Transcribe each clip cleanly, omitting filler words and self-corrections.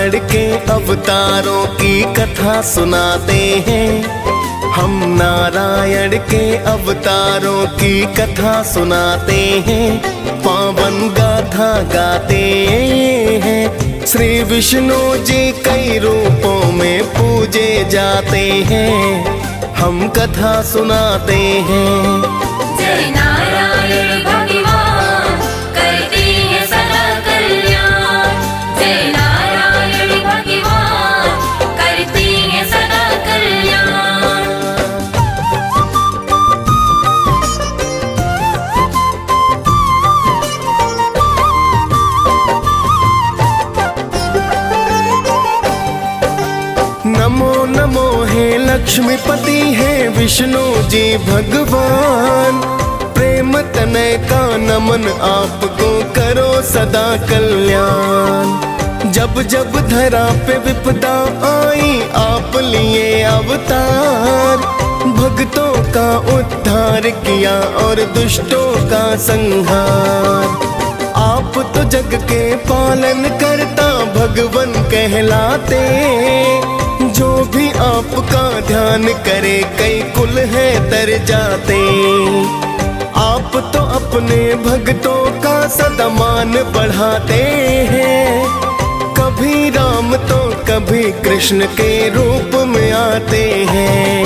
नारायण के अवतारों की कथा सुनाते हैं। हम नारायण के अवतारों की कथा सुनाते हैं, पावन गाथा गाते हैं। श्री विष्णु जी कई रूपों में पूजे जाते हैं, हम कथा सुनाते हैं। जय नारायण भगवान करते हैं सदा कल्याण। जय नारायण भगवान करते हैं सदा कल्याण। नमो नमो हे लक्ष्मीपति है विष्णु जी भगवान। प्रेम तनय का नमन आपको करो सदा कल्याण। जब जब धरा पे विपदा आई आप लिए अवतार। भक्तों का उद्धार किया और दुष्टों का संहार। आप तो जग के पालन करता भगवन कहलाते। जो भी आपका ध्यान करे कई कुल है तर जाते। आप तो अपने भक्तों का सदा मान बढ़ाते हैं। कभी राम तो कभी कृष्ण के रूप में आते हैं।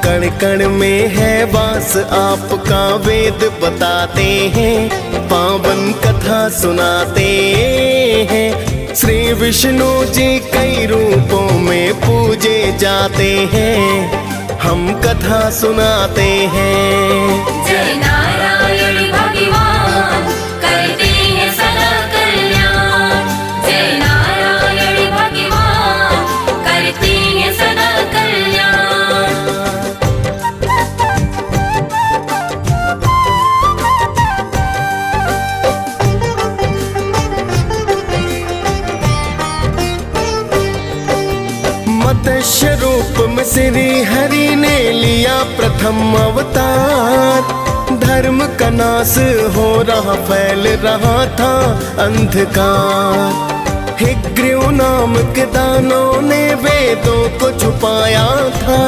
कण कण में है वास आपका वेद बताते हैं, पावन कथा सुनाते हैं। श्री विष्णु जी कई रूपों में पूजे जाते हैं, हम कथा सुनाते हैं। जय नारायण भगवान करते हैं सदा कल्याण। जय नारायण भगवान करते हैं सदा कल्याण। मत्स्य रूप में श्री हरि ने लिया प्रथम अवतार। धर्म का नाश हो रहा फैल रहा था अंधकार। हिग्रीव नाम के दानों ने वेदों को छुपाया था।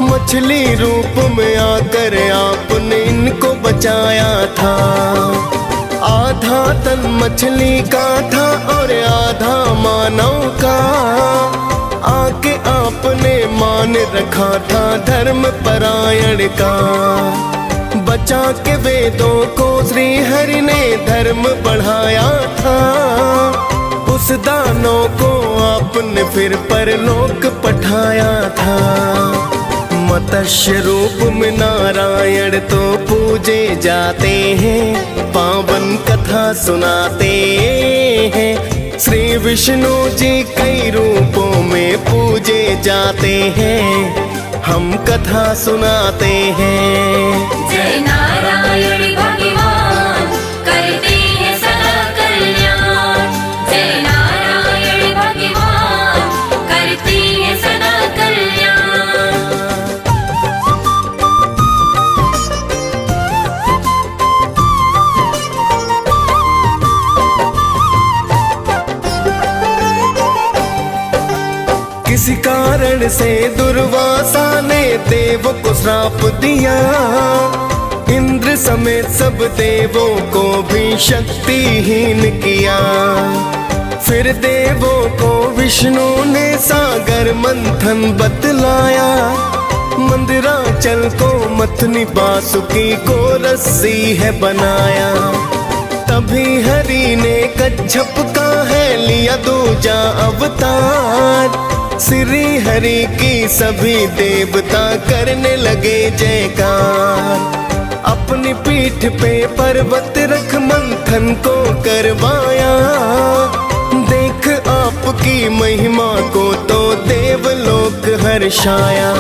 मछली रूप में आकर आपने इनको बचाया था। आधा तन मछली का था और आधा मानव का। आके आपने मान रखा था धर्म परायण का। बचा के वेदों को श्री हरि ने धर्म बढ़ाया था। उस दानों को आपने फिर परलोक पठाया था। मत्स्य रूप में नारायण तो पूजे जाते हैं, पावन कथा सुनाते हैं। श्री विष्णु जी कई रूपों में पूजे जाते हैं, हम कथा सुनाते हैं। जय नारायण भगवान करते हैं सदा कल्याण। जय नारायण भगवान करते हैं सदा कल्याण। किसी कारण से दुर्वासा ने देव को श्राप दिया। इंद्र समेत सब देवों को भी शक्तिहीन किया। फिर देवों को विष्णु ने सागर मंथन बतलाया। मंदिराचल को मथनी बासुकी को रस्सी है बनाया। तभी हरि ने कच्छप का है लिया दूजा अवतार। श्री हरि की सभी देवता करने लगे जयकार। अपनी पीठ पे पर्वत रख मंथन को करवाया। देख आपकी महिमा को तो देवलोक हर्षाया।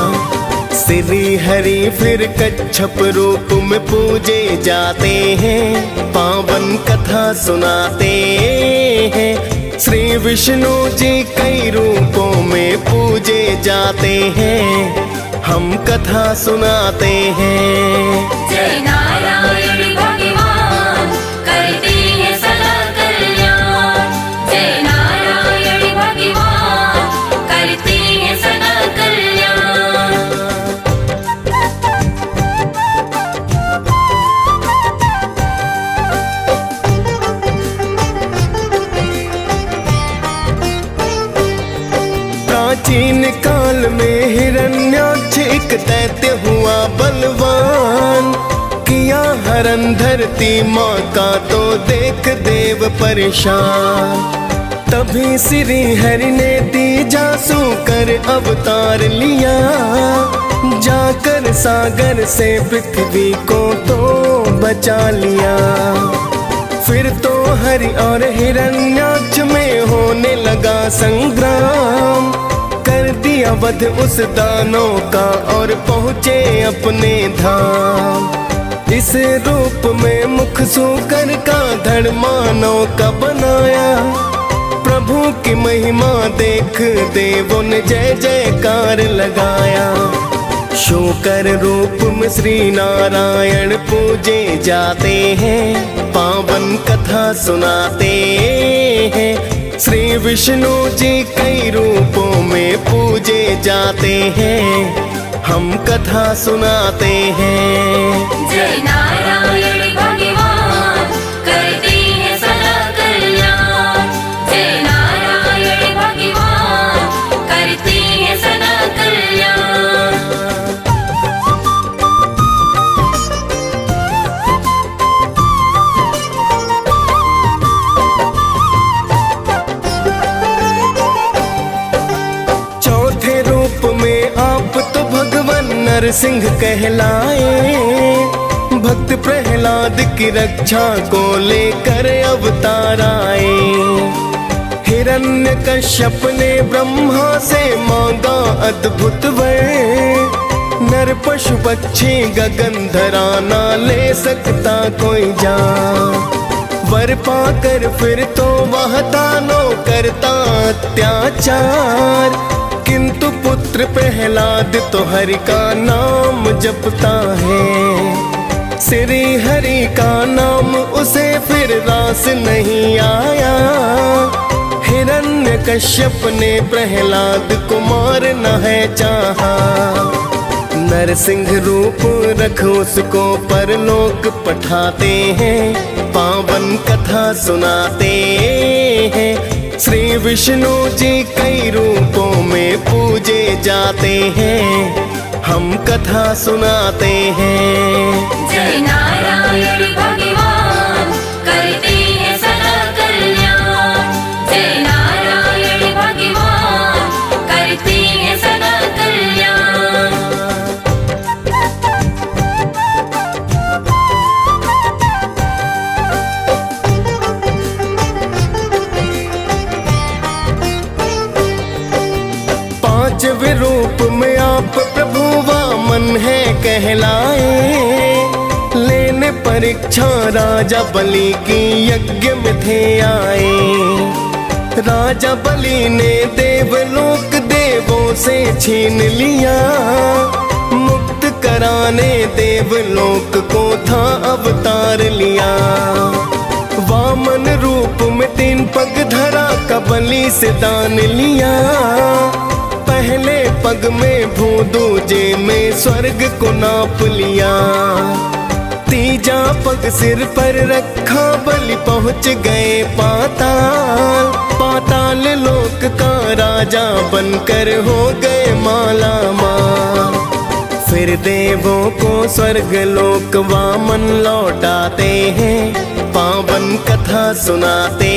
श्री हरि फिर कच्छप रूप में पूजे जाते हैं, पावन कथा सुनाते हैं। श्री विष्णु जी कई रूपों में पूजे जाते हैं, हम कथा सुनाते हैं। जय नारायण भगवान करते हैं सदा कल्याण। जय नारायण प्राचीन काल में हिरण्याक्ष एक दैत्य हुआ बलवान, किया हरण धरती माँ का तो देख देव परेशान। तभी श्री हरि ने तीजासु कर अवतार लिया, जाकर सागर से पृथ्वी को तो बचा लिया। फिर तो हरि और हिरण्याक्ष में होने लगा संग्राम, कर दिया वध उस दानव का और पहुँचे अपने धाम। इस रूप में मुख सूकर का धड़ मानव का बनाया, प्रभु की महिमा देख देवों ने जय जयकार लगाया। शूकर रूप में श्री नारायण पूजे जाते हैं, पावन कथा सुनाते हैं। श्री विष्णु जी कई रूपों में पूजे जाते हैं, हम कथा सुनाते हैं। जय नारायण भगवान करते हैं सदा कल्याण। जय नारायण भगवान करते हैं सदा कल्याण। चौथे रूप में आप तो भगवान नरसिंह कहलाए, भक्त प्रहलाद की रक्षा को लेकर अवतार आए। हिरण्यकश्यप ने ब्रह्मा से मांगा अद्भुत वर, नर पशु पक्षी गगन धरा ना ले सकता कोई जान। वर पाकर फिर तो वह दानों करता अत्याचार, किंतु पुत्र प्रहलाद तो हरि का नाम जपता है। श्री हरि का नाम उसे फिर रास नहीं आया, हिरण्यकश्यप ने प्रहलाद को मारना है चाहा। नरसिंह रूप रख उसको परलोक पठाते हैं, पावन कथा सुनाते हैं। श्री विष्णु जी कई रूपों में पूजे जाते हैं, हम कथा सुनाते हैं। जय नारायण भगवान करते हैं सदा कल्याण। जय नारायण भगवान करते हैं सदा कल्याण। पांचवें रूप में आप प्रभु वामन है कहलाए, लेने परीक्षा राजा बलि की यज्ञ में थे आए। राजा बलि ने देवलोक देवों से छीन लिया, मुक्त कराने देवलोक को था अवतार लिया। वामन रूप में 3 पग धरा का बलि से दान लिया, पहले पग में भू दूजे में स्वर्ग को नाप लिया। तीजा पग सिर पर रखा बलि पहुँच गए पाताल, पाताल लोक का राजा बनकर हो गए माला माल। फिर देवों को स्वर्ग लोक वामन लौटाते हैं, पावन कथा सुनाते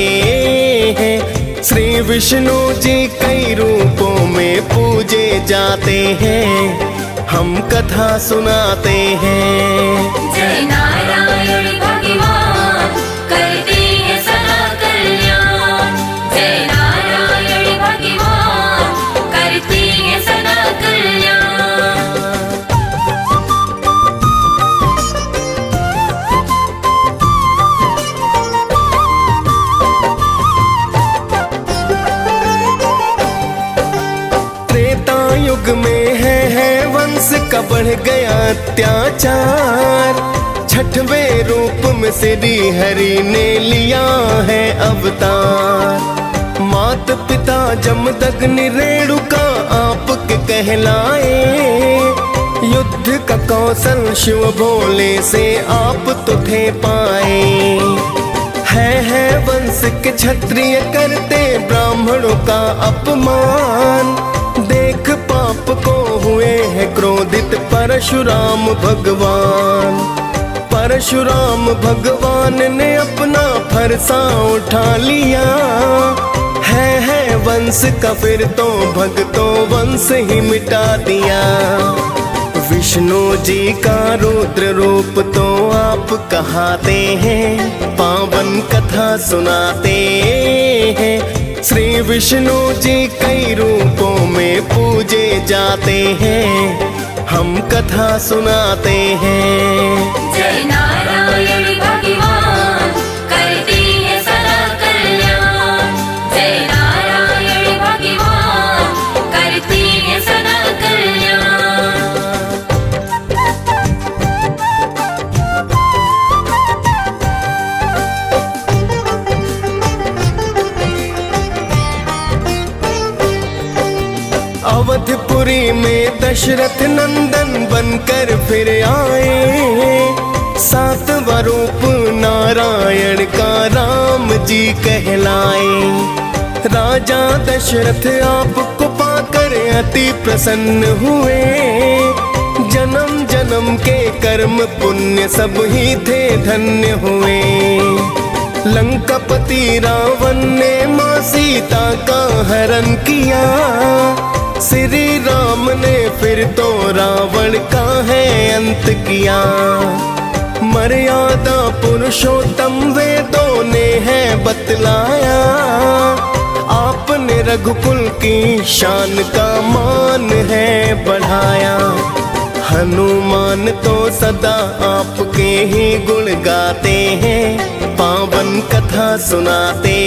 हैं। श्री विष्णु जी कई रूपों में पूजे जाते हैं, हम कथा सुनाते हैं। जय नारायण भगवान करते हैं सदा कल्याण। जय नारायण भगवान करते हैं सदा कल्याण। युग में है वंश का बढ़ गया अत्याचार, छठवें रूप में श्री हरि ने लिया है अवतार। मात पिता जमदग्नि रेणुका आपके कहलाए, युद्ध का कौशल शिव भोले से आप तो थे पाए। है वंश के क्षत्रिय करते ब्राह्मणों का अपमान, आपको हुए हैं क्रोधित परशुराम भगवान। परशुराम भगवान ने अपना फरसा उठा लिया। है वंश का फिर तो भक्तों वंश ही मिटा दिया। विष्णु जी का रुद्र रूप तो आप कहाते हैं, पावन कथा सुनाते हैं। श्री विष्णु जी कई रूपों में पूजे जाते हैं, हम कथा सुनाते हैं। जय नारायण भगवान करती है सदा कल्याण। जय नारायण भगवान करती है सदा कल्याण। अवधपुरी में दशरथ नंदन बनकर फिर आए। सातवां रूप नारायण का राम जी कहलाए। राजा दशरथ आपको पाकर अति प्रसन्न हुए। जन्म जन्म के कर्म पुण्य सब ही थे धन्य हुए। लंकापति रावण ने मां सीता का हरण किया। श्री राम ने फिर तो रावण का है अंत किया। मर्यादा पुरुषोत्तम वेदों ने है बतलाया। आपने रघुकुल की शान का मान है बढ़ाया। हनुमान तो सदा आपके ही गुण गाते हैं, पावन कथा सुनाते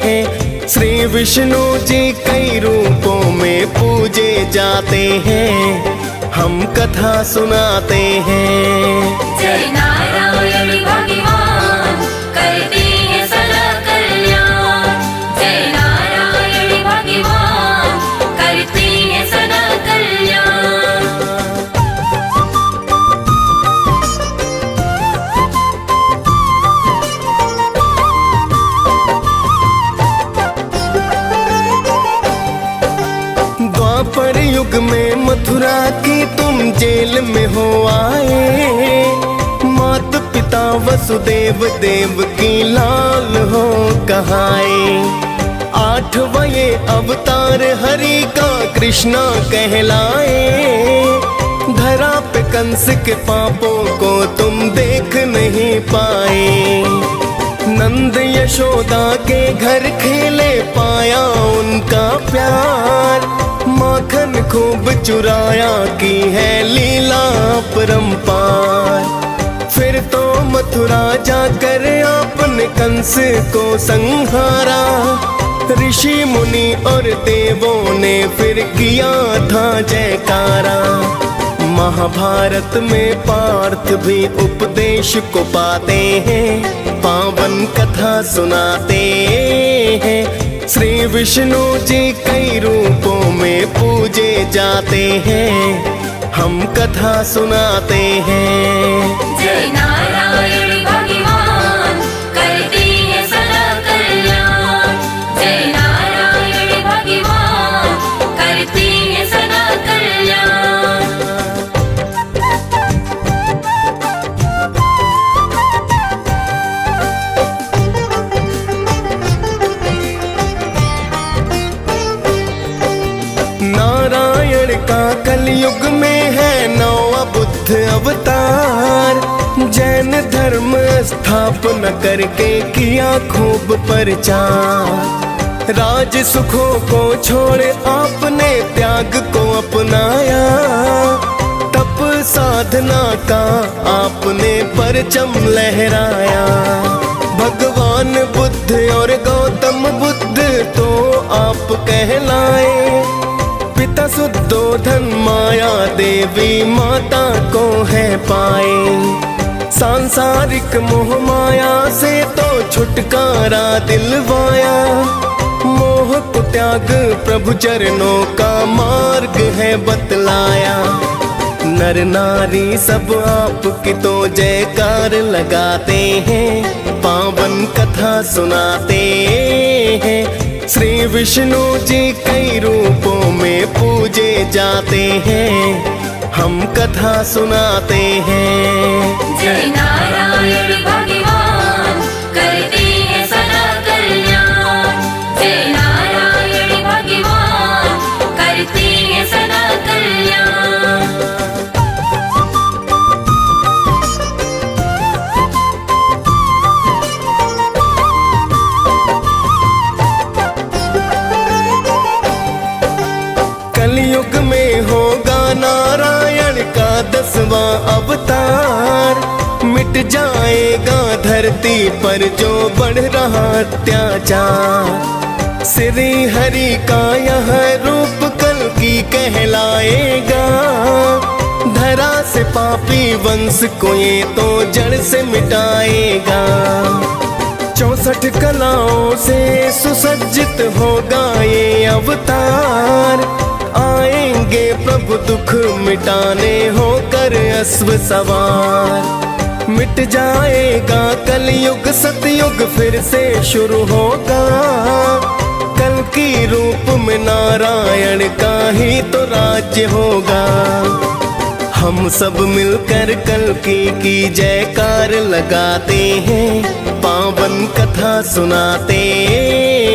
हैं। श्री विष्णु जी कई रूपों में पूजे जाते हैं, हम कथा सुनाते हैं। जय नारायण भगवान करती है सदा कल्याण। जय नारायण भगवान करती है सदा कल्याण। द्वापर युग में मथुरा की तुम जेल में हो आए। मात पिता वसुदेव देव की लाल हो कहाए। 8वां ये अवतार हरि का कृष्णा कहलाए। धरा पे कंस के पापों को तुम देख नहीं पाए। नंद यशोदा के घर खेले पाया उनका प्यार। माखन खूब चुराया की है लीला परंपार। फिर तो मथुरा जाकर आपने कंस को संहारा। ऋषि मुनि और देवों ने फिर किया था जयकारा। महाभारत में पार्थ भी उपदेश को पाते हैं, पावन कथा सुनाते हैं। श्री विष्णु जी कई रूपों में पूजे जाते हैं, हम कथा सुनाते हैं। जय नारायण भगवान करती है सदा कल्याण। जय नारायण भगवान करती है सदा कल्याण। नारायण का कलयुग में है 9वां बुद्ध अवतार। जैन धर्म स्थापना करके किया खूब प्रचार। राज सुखों को छोड़ आपने त्याग को अपनाया। तप साधना का आपने परचम लहराया। भगवान बुद्ध और गौतम बुद्ध तो आप कहलाए। पिता सुद्धोधन माया देवी माता को है पाए। सांसारिक मोह माया से तो छुटकारा दिलवाया। मोह को त्याग प्रभु चरणों का मार्ग है बतलाया। नर नारी सब आपकी तो जयकार लगाते हैं, पावन कथा सुनाते हैं। श्री विष्णु जी कई रूपों में पूजे जाते हैं, हम कथा सुनाते हैं। जय नारायण भगवान करते हैं सदा कल्याण। जय नारायण भगवान करते हैं सदा कल्याण। कलयुग में होगा नारायण का 10वां अवतार, मिट जाएगा धरती पर जो बढ़ रहा अत्याचार। श्री हरि का यह रूप कल्कि कहलाएगा, धरा से पापी वंश को ये तो जड़ से मिटाएगा। 64 कलाओं से सुसज्जित होगा ये अवतार, आएंगे प्रभु दुख मिटाने होकर अश्व सवार। मिट जाएगा कलयुग सतयुग फिर से शुरू होगा, कल की रूप में नारायण का ही तो राज्य होगा। हम सब मिलकर कल्कि की जयकार लगाते हैं, पावन कथा सुनाते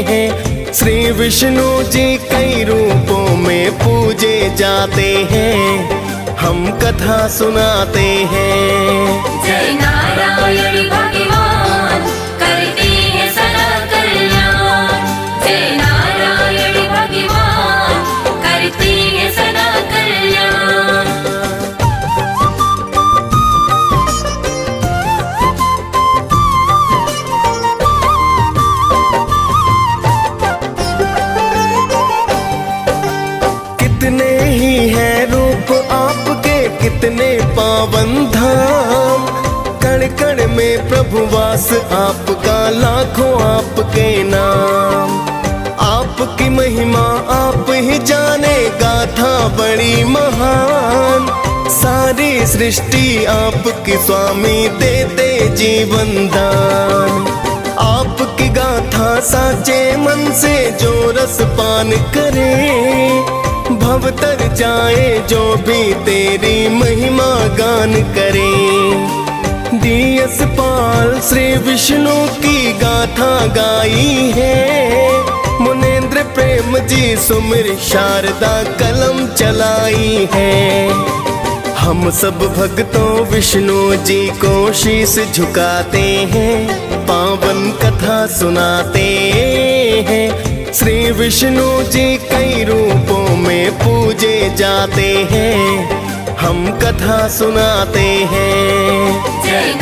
हैं। श्री विष्णु जी कई रूपों में पूजे जाते हैं, हम कथा सुनाते हैं। जय नारायण भगवान करते हैं सदा कल्याण। जय नारायण भगवान करते हैं सदा कल्याण। कितने ही हैं रूप आपके, कितने पावन धाम, कण कण में प्रभु वास आपका, लाखों आपके नाम। आपकी महिमा आप ही जाने, गाथा बड़ी महान, सारी सृष्टि आपकी स्वामी देते जीवन दान। आपकी गाथा साचे मन से जो रस पान करे, भव तर जाए जो भी तेरी महिमा गान करे। डीएस पाल श्री विष्णु की गाथा गाई है, मुनेन्द्र प्रेम जी सुमिर शारदा कलम चलाई है। हम सब भक्तों विष्णु जी को शीश झुकाते हैं, पावन कथा सुनाते हैं। श्री विष्णु जी कई रूपों में पूजे जाते हैं, हम कथा सुनाते हैं। जय